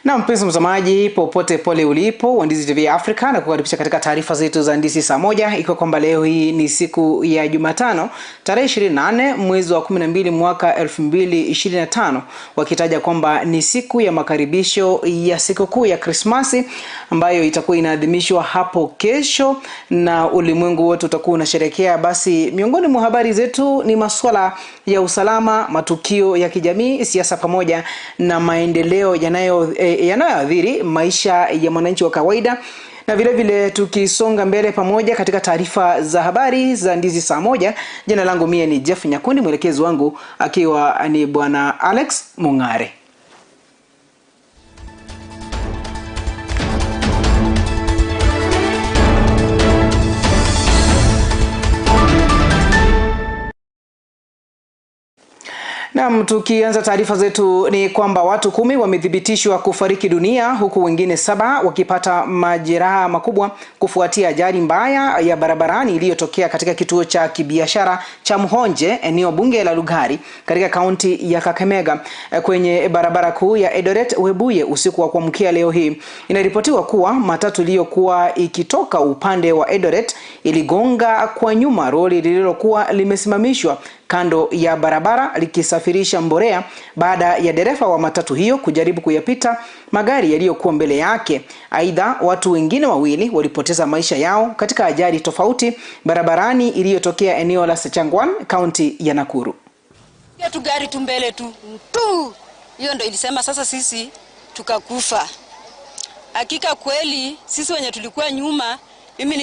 Na mpenzi mtazamaji popote pole ulipo wa Ndizi TV Africa na kukaribisha katika taarifa zetu za Ndizi saa moja. Iko kwamba leo hii ni siku ya Jumatano tarehe 28 mwezi wa 12 mwaka 2025, wakitaja kwamba ni siku ya makaribisho ya sikukuu ya Krismasi ambayo itakuwa inaadhimishwa hapo kesho na ulimwengu wote utakuwa unasherehekea. Basi miongoni mwa habari zetu ni masuala ya usalama, matukio ya kijamii, siasa pamoja na maendeleo yanayoathiri maisha ya mwananchi wa kawaida. Na vile vile tukisonga mbele pamoja katika taarifa za habari za Ndizi saa moja. Jina langu mie ni Jeff Nyakundi, mwelekezi wangu akiwa ni bwana Alex Mungare. Na tukianza taarifa zetu ni kwamba watu 10 wamethibitishwa kufariki dunia huku wengine 7 wakipata majeraha makubwa kufuatia ajali mbaya ya barabarani iliyotokea katika kituo cha kibiashara cha Muhonje, eneo bunge la Lugari katika kaunti ya Kakamega, kwenye barabara kuu ya Eldoret Webuye usiku wa kuamkia leo hii. Inaripotiwa kuwa matatu iliyokuwa ikitoka upande wa Eldoret iligonga kwa nyuma lori lililokuwa limesimamishwa kando ya barabara likisafirisha mborea baada ya dereva wa matatu hiyo kujaribu kuyapita magari yaliyokuwa mbele yake. Aidha, watu wengine 2 walipoteza maisha yao katika ajali tofauti barabarani iliyotokea eneo la Sechangwan, kaunti ya Nakuru. Tu gari tu mbele tu. Hiyo ndio ilisema sasa sisi tukakufa. Hakika kweli sisi wenye tulikuwa nyuma, mimi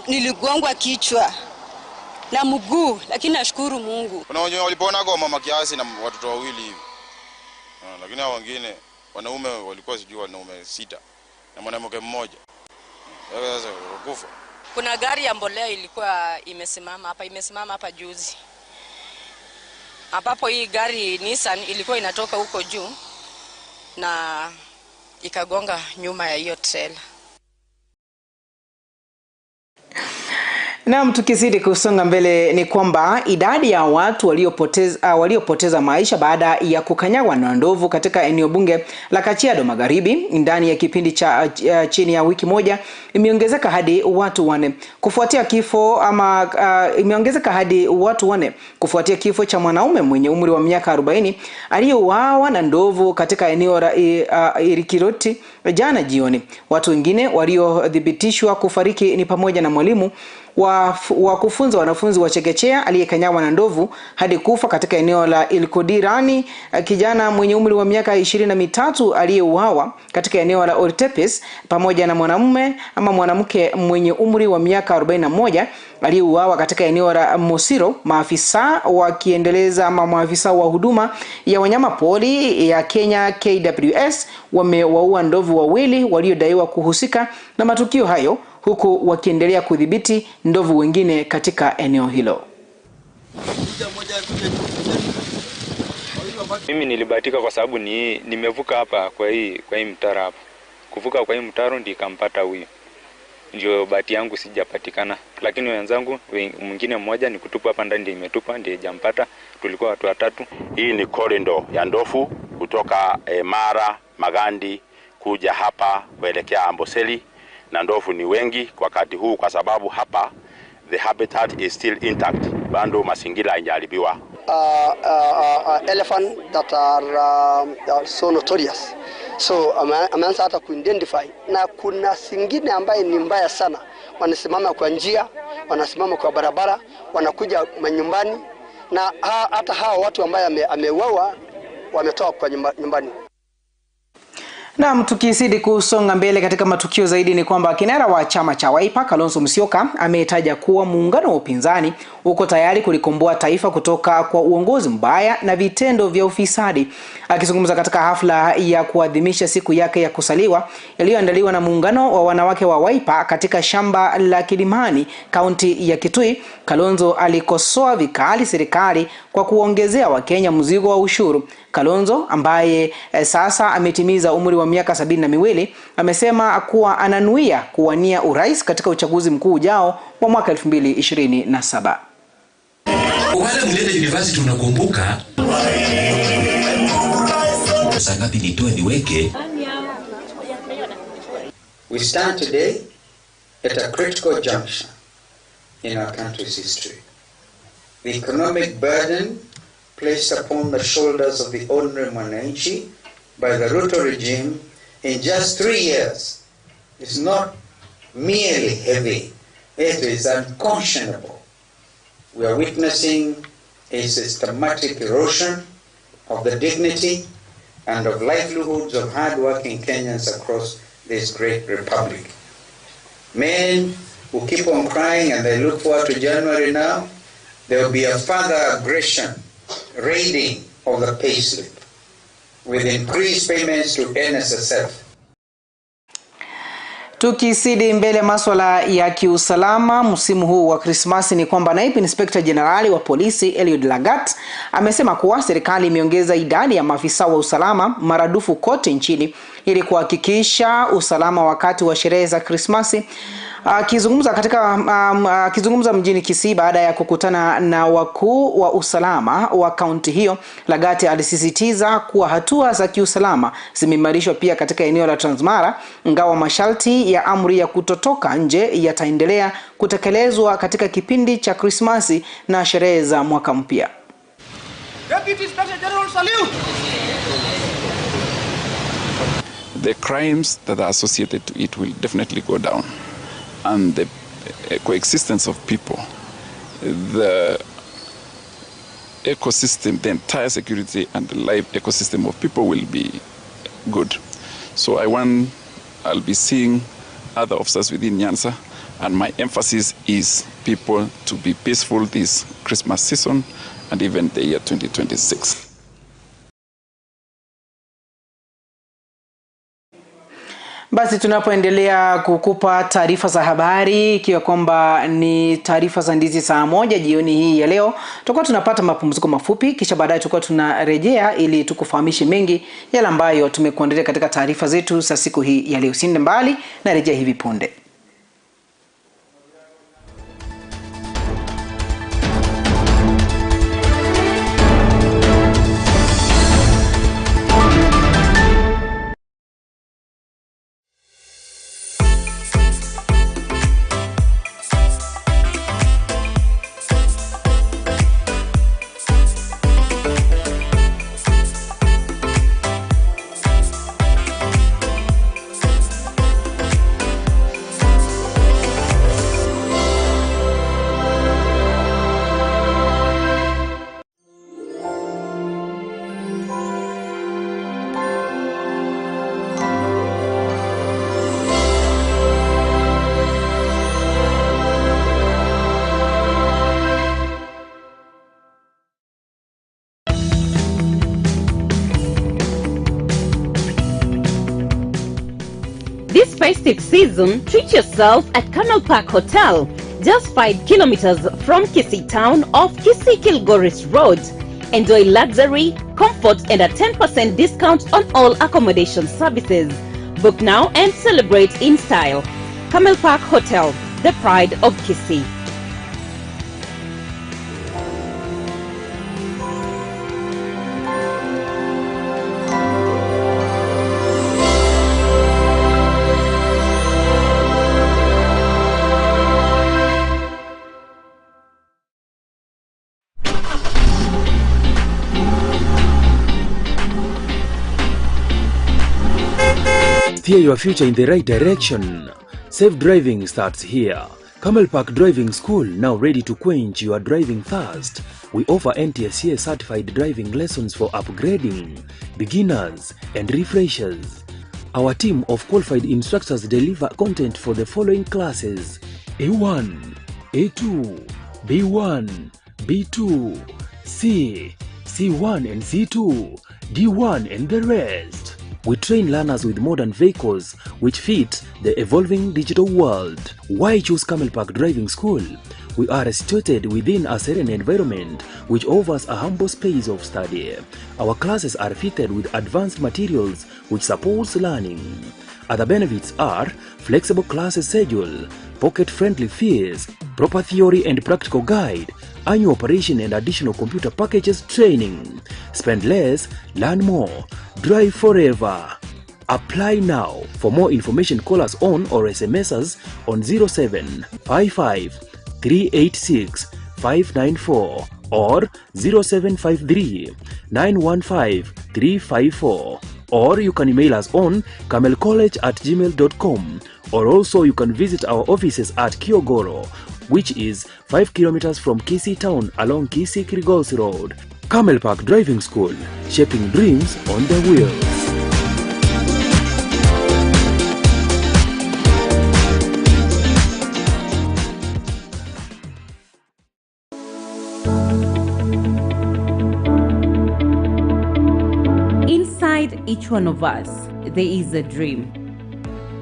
niligongwa kichwa na mguu, lakini nashukuru Mungu. Kuna wenye walipona kwa mama kiasi na watoto 2 hivi. Lakini hao wengine wanaume walikuwa sijui wanaume 6 na mwanamke mmoja. Sasa kufa. Kuna gari ya mbolea ilikuwa imesimama hapa juzi. Ambapo hii gari Nissan ilikuwa inatoka huko juu na ikagonga nyuma ya hiyo trailer. Na tukizidi kusonga mbele ni kwamba idadi ya watu waliopoteza maisha baada ya kukanyagwa na ndovu katika eneo bunge la Kajiado Magharibi ndani ya kipindi cha chini ya wiki moja imeongezeka hadi watu 4 kufuatia kufuatia kifo cha mwanaume mwenye umri wa miaka 40 aliyeuawa na ndovu katika eneo la Irikiroti jana jioni. Watu wengine waliothibitishwa kufariki ni pamoja na mwalimu wa kufunza wanafunzi wa chekechea aliyekanyagwa na ndovu hadi kufa katika eneo la Ilkodirani, kijana mwenye umri wa miaka 23 aliyeuawa katika eneo la Ortepes, pamoja na mwanamke mwenye umri wa miaka 41 aliyeuawa katika eneo la Mosiro. Maafisa wa huduma ya wanyama pori ya Kenya KWS wamewaua ndovu 2 waliodaiwa kuhusika na matukio hayo, huku wakiendelea kudhibiti ndovu wengine katika eneo hilo. Mimi nilibahatika kwa sababu nimevuka hapa kwa hii mtaro hapa. Kuvuka kwa hii mtaro ndio kampata huyu. Ndio bahati yangu sijapatikana. Lakini wenzangu mwingine mmoja ni kutupa hapa ndani ndio imetupa ndio jampata. Tulikuwa watu 3. Hii ni corridor ya ndovu kutoka Mara, Magandi kuja hapa kuelekea Amboseli, na ndovu ni wengi kwa wakati huu kwa sababu hapa the habitat is still intact, bado mazingira hayajaribiwa. Elephant that are so notorious, so ameanza hata kuidentify, na kuna singine ambaye ni mbaya sana. Wanasimama kwa njia, wanasimama kwa barabara, wanakuja manyumbani, na hata hao watu ambaye ameuawa wametoka kwa nyumbani. Na tukizidi kusonga mbele katika matukio zaidi ni kwamba kinara wa chama cha Wiper Kalonzo Musyoka ametaja kuwa muungano wa upinzani uko tayari kulikomboa taifa kutoka kwa uongozi mbaya na vitendo vya ufisadi. Akizungumza katika hafla ya kuadhimisha siku yake ya kusaliwa iliyoandaliwa na muungano wa wanawake wa Wiper katika shamba la Kilimani, kaunti ya Kitui, Kalonzo alikosoa vikali serikali kwa kuongezea Wakenya mzigo wa ushuru. Kalonzo ambaye sasa ametimiza umri wa miaka 72 amesema kuwa ananuia kuwania urais katika uchaguzi mkuu ujao wa mwaka 2027. Wale Mlele University unakumbuka? Sangapi nitoe niweke We stand today at a critical junction in our country's history. The economic burden placed upon the shoulders of the ordinary Mwananchi by the Ruto regime in just 3 years is not merely heavy, it is unconscionable. We are witnessing a systematic erosion of the dignity and of livelihoods of hard-working Kenyans across this great republic. Men who keep on crying and they look forward to January now, there will be a further aggression, raiding of the payslip with increased payments to NSSF. Tukisidi mbele masuala ya kiusalama msimu huu wa Krismasi ni kwamba naibu inspekta jenerali wa polisi Eliud Lagat amesema kuwa serikali imeongeza idadi ya maafisa wa usalama maradufu kote nchini ili kuhakikisha usalama wakati wa sherehe za Krismasi. Akizungumza mjini Kisii baada ya kukutana na wakuu wa usalama wa kaunti hiyo, Lagat alisisitiza kuwa hatua za kiusalama zimeimarishwa pia katika eneo la Transmara, ingawa masharti ya amri ya kutotoka nje yataendelea kutekelezwa katika kipindi cha Krismasi na sherehe za mwaka mpya. Deputy Inspector General, salute. The crimes that are associated to it will definitely go down, and the coexistence of people, the ecosystem, the entire security and the life ecosystem of people will be good. So I'll be seeing other officers within Nyanza, and my emphasis is people to be peaceful this Christmas season and even the year 2026. Basi tunapoendelea kukupa taarifa za habari, ikiwa kwamba ni taarifa za ndizi saa 1 jioni hii ya leo, tutakuwa tunapata mapumziko mafupi, kisha baadaye tutakuwa tunarejea ili tukufahamishe mengi yale ambayo tumekuandalia katika taarifa zetu za siku hii ya leo. Usinde mbali, na rejea hivi punde. This festive season, treat yourself at Camel Park Hotel, just 5 kilometers from Kisii town off Kisii-Kilgoris Road. Enjoy luxury, comfort and a 10% discount on all accommodation services. Book now and celebrate in style. Camel Park Hotel, the pride of Kisii. Steer your future in the right direction. Safe driving starts here. Camel Park Driving School, now ready to quench your driving thirst. We offer NTSA certified driving lessons for upgrading, beginners and refreshers. Our team of qualified instructors deliver content for the following classes: A1, A2, B1, B2, C, C1 and C2, D1 and the rest. We train learners with modern vehicles which fit the evolving digital world. Why choose Camel Park Driving School? We are situated within a serene environment which offers a humble space of study. Our classes are fitted with advanced materials which supports learning. Other benefits are flexible class schedule, pocket-friendly fees, proper theory and practical guide, annual operation and additional computer packages training. Spend less, learn more, drive forever. Apply now. For more information, call us on or SMS us on 0755 386 594 or 0753 915 354, or you can email us on camelcollege@gmail.com, or also you can visit our offices at Kiogoro, which is 5 kilometers from Kisii town along Kisii-Kilgoris Road. Camel Park Driving School, shaping dreams on the wheels. Inside each one of us, there is a dream.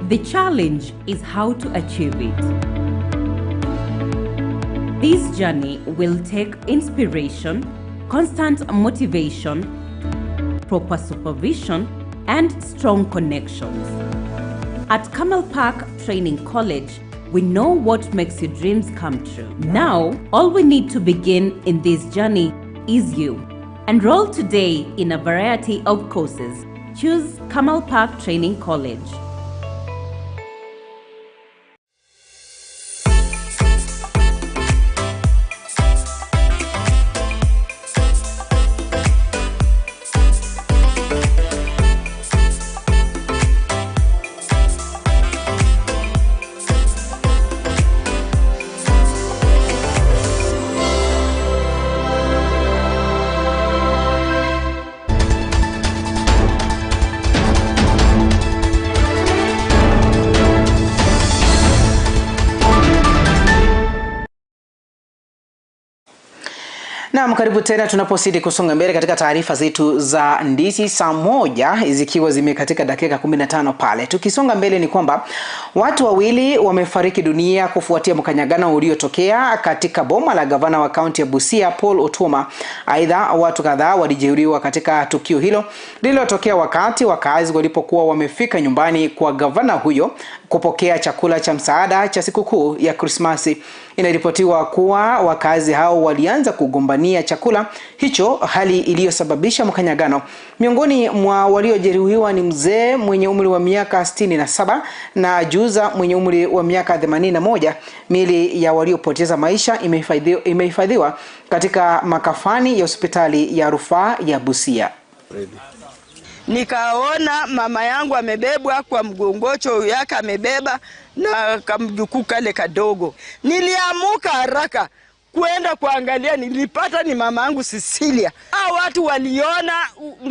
The challenge is how to achieve it. This journey will take inspiration, constant motivation, proper supervision, and strong connections. At Camel Park Training College, we know what makes your dreams come true. Now, all we need to begin in this journey is you. Enroll today in a variety of courses. Choose Camel Park Training College. Naam, karibu tena tunapozidi kusonga mbele katika taarifa zetu za Ndisi saa 1 zikiwa zimekatika dakika 15 pale. Tukisonga mbele ni kwamba watu wawili wamefariki dunia kufuatia mkanyagano uliotokea katika boma la gavana wa kaunti ya Busia Paul Otuoma. Aidha, watu kadhaa walijeruhiwa katika tukio hilo lililotokea wakati wakazi walipokuwa wamefika nyumbani kwa gavana huyo kupokea chakula cha msaada cha sikukuu ya Krismasi. Inaripotiwa kuwa wakazi hao walianza kugombania chakula hicho, hali iliyosababisha mkanyagano. Miongoni mwa waliojeruhiwa ni mzee mwenye umri wa miaka 67 na juza mwenye umri wa miaka 81. Miili ya waliopoteza maisha imehifadhiwa katika makafani ya hospitali ya rufaa ya Busia. Nikaona mama yangu amebebwa kwa mgongocho yake, amebeba na kamjukuu kale kadogo. Niliamuka haraka kwenda kuangalia, nilipata ni mama yangu Cecilia. Hao watu waliona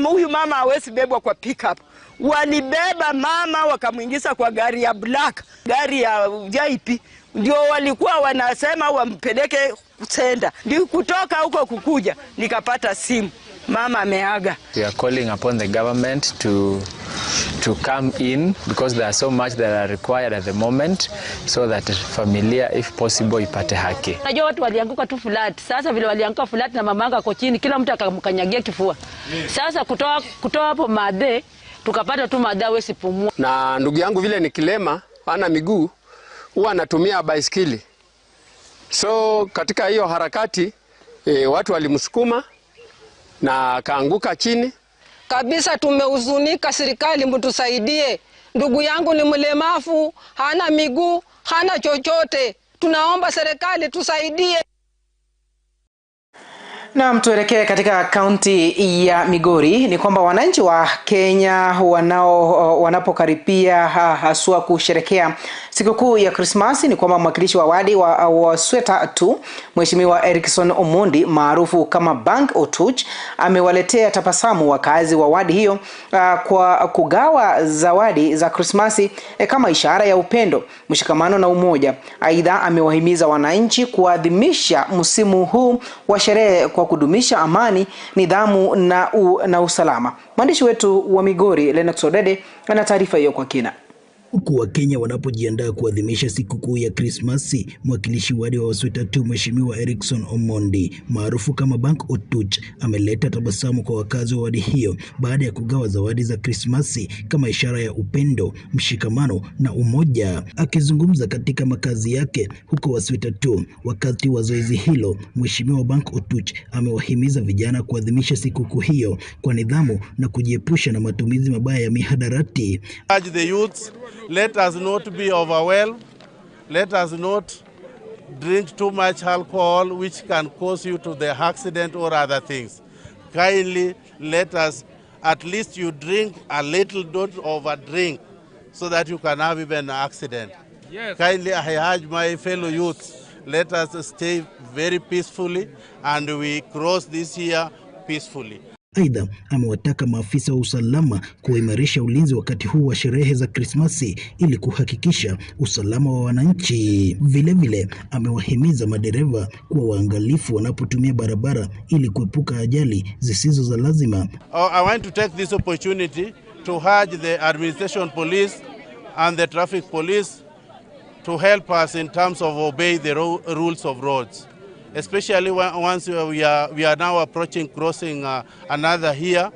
huyu mama hawezi bebwa kwa pickup. Walibeba mama wakamuingiza kwa gari ya black, gari ya VIP. Ndio walikuwa wanasema wampeleke senda. Ndio kutoka huko kukuja nikapata simu, mama ameaga. We are calling upon the government to come in because there are so much that are required at the moment so that familia if possible ipate haki. Najua watu walianguka tu flat. Sasa vile walianguka flat na mamanga ako chini, kila mtu akamkanyagia kifua. Sasa kutoa hapo madhe tukapata tu madhe hawezi pumua. Na ndugu yangu vile ni kilema, hana miguu, huwa anatumia baisikeli. So katika hiyo harakati watu walimsukuma na akaanguka chini. Kabisa tumehuzunika, serikali mtusaidie. Ndugu yangu ni mlemavu, hana miguu, hana chochote. Tunaomba serikali tusaidie. Na tuelekee katika kaunti ya Migori. Ni kwamba wananchi wa Kenya wanapokaribia haswa kusherehekea sikukuu ya Krismasi, ni kwamba mwakilishi wa wadi wa Sweta 2 Mheshimiwa Erikson Omondi maarufu kama Bank Otuch amewaletea tabasamu wakazi wa wadi hiyo kwa kugawa zawadi za Krismasi kama ishara ya upendo, mshikamano na umoja. Aidha, amewahimiza wananchi kuadhimisha msimu huu wa sherehe kwa kudumisha amani, nidhamu na usalama. Mwandishi wetu wa Migori Lennox Odede ana taarifa hiyo kwa kina. Huku Wakenya wanapojiandaa kuadhimisha sikukuu ya Krismasi, mwakilishi wadi wa Wasuita 2 Mheshimiwa Erickson Omondi maarufu kama Bank Otuch ameleta tabasamu kwa wakazi wa wadi hiyo baada ya kugawa zawadi za Krismasi kama ishara ya upendo, mshikamano na umoja. Akizungumza katika makazi yake huko Wasuita 2 wakati wa zoezi hilo, Mheshimiwa Bank Otuch amewahimiza vijana kuadhimisha sikukuu hiyo kwa nidhamu na kujiepusha na matumizi mabaya ya mihadarati. The youths, let us not be overwhelmed. Let us not drink too much alcohol, which can cause you to the accident or other things. Kindly let us, at least you drink a little, don't overdrink, so that you can have even an accident. Yes. Kindly, I urge my fellow youths, let us stay very peacefully and we cross this year peacefully. Aidha, amewataka maafisa wa usalama kuimarisha ulinzi wakati huu wa sherehe za Krismasi ili kuhakikisha usalama wa wananchi. Vilevile amewahimiza madereva kuwa waangalifu wanapotumia barabara ili kuepuka ajali zisizo za lazima. I want to take this opportunity to urge the administration police and the traffic police to help us in terms of obey the rules of roads. Especially once we are now approaching crossing another here.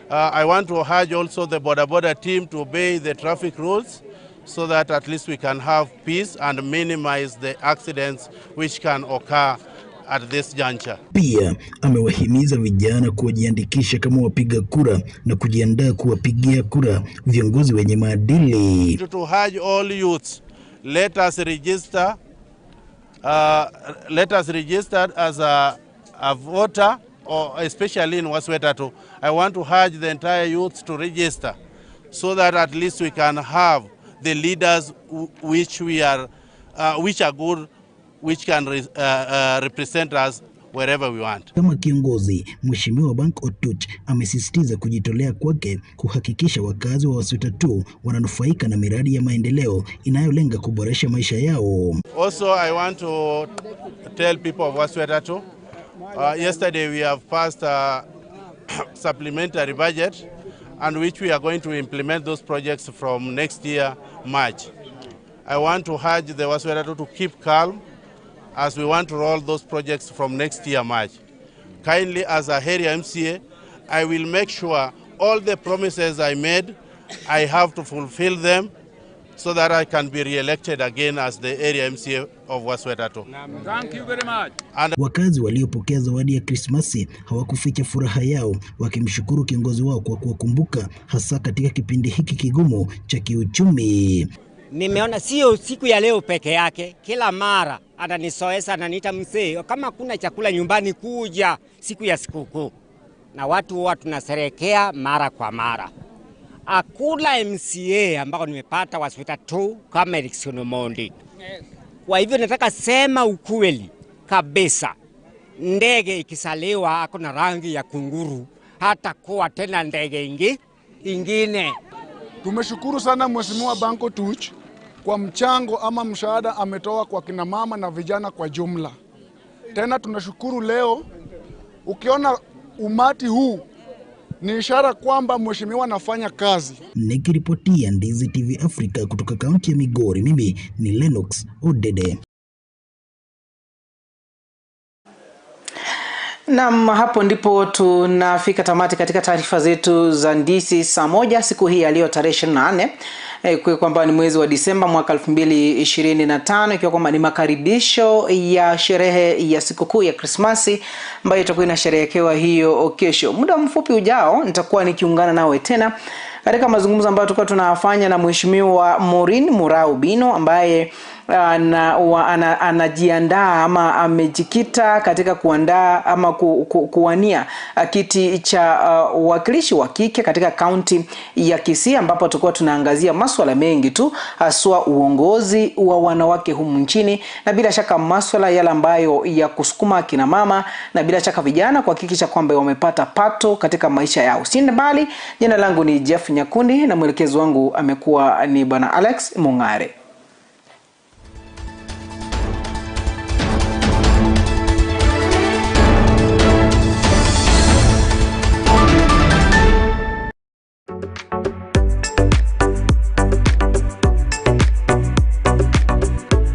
I want to urge also the border team to obey the traffic rules so that at least we can have peace and minimize the accidents which can occur at this juncture. Pia amewahimiza vijana kujiandikisha kama wapiga kura na kujiandaa kuwapigia kura viongozi wenye maadili. To urge all youths, let us register as a voter, or especially in Wasuita 2. I want to urge the entire youth to register so that at least we can have the leaders which are good, which can represent us wherever we want. Kama kiongozi, Mheshimiwa Bank Otuch amesisitiza kujitolea kwake kuhakikisha wakazi wa Wasuita 2 wananufaika na miradi ya maendeleo inayolenga kuboresha maisha yao. Also, I want to tell people of Wasuita 2, yesterday we have passed a supplementary budget and which we are going to implement those projects from next year, March. I want to urge the Wasuita 2 to keep calm as we want to roll those projects from next year, March. Kindly, as a area MCA, I will make sure all the promises I made, I have to fulfill them so that I can be re-elected again as the area MCA of Wasuita 2. Thank you very much. Wakazi waliopokea zawadi ya Krismasi hawakuficha furaha yao, wakimshukuru kiongozi wao kwa kuwakumbuka hasa katika kipindi hiki kigumu cha kiuchumi. Nimeona sio siku ya leo peke yake, kila mara ananisoesa, ananiita mzee, kama kuna chakula nyumbani kuja siku ya sikukuu. Na watu huwa tunasherehekea mara kwa mara. Hakuna MCA ambao nimepata Wasuita 2 kama Erickson Omondi. Kwa hivyo nataka sema ukweli kabisa. Ndege ikisaliwa hakuna rangi ya kunguru, hata kuwa tena ndege ingine. Tumeshukuru sana Mheshimiwa Bank Otuch kwa mchango ama msaada ametoa kwa kina mama na vijana kwa jumla. Tena tunashukuru leo, ukiona umati huu ni ishara kwamba mheshimiwa anafanya kazi. Nikiripotia Ndizi TV Africa kutoka kaunti ya Migori, mimi ni Lennox Odede. Naam, hapo ndipo tunafika tamati katika taarifa zetu za Ndizi saa moja siku hii leo tarehe 24 kwa kwamba ni mwezi wa Disemba mwaka 2025, ikiwa kwamba ni makaribisho ya sherehe ya sikukuu ya Krismasi ambayo itakuwa inasherehekewa hiyo kesho. Muda mfupi ujao nitakuwa nikiungana nawe tena katika mazungumzo ambayo tulikuwa tunafanya na Mheshimiwa Maureen Murau Bino ambaye anajiandaa ama amejikita katika kuandaa ama kuwania kiti cha wakilishi wa kike katika kaunti ya Kisii, ambapo tutakuwa tunaangazia masuala mengi tu, haswa uongozi wa wanawake humu nchini, na bila shaka masuala yale ambayo ya kusukuma kina mama na bila shaka vijana kuhakikisha kwamba wamepata pato katika maisha yao. Sina bali, jina langu ni Jeff Nyakundi na mwelekezi wangu amekuwa ni Bwana Alex Mungare.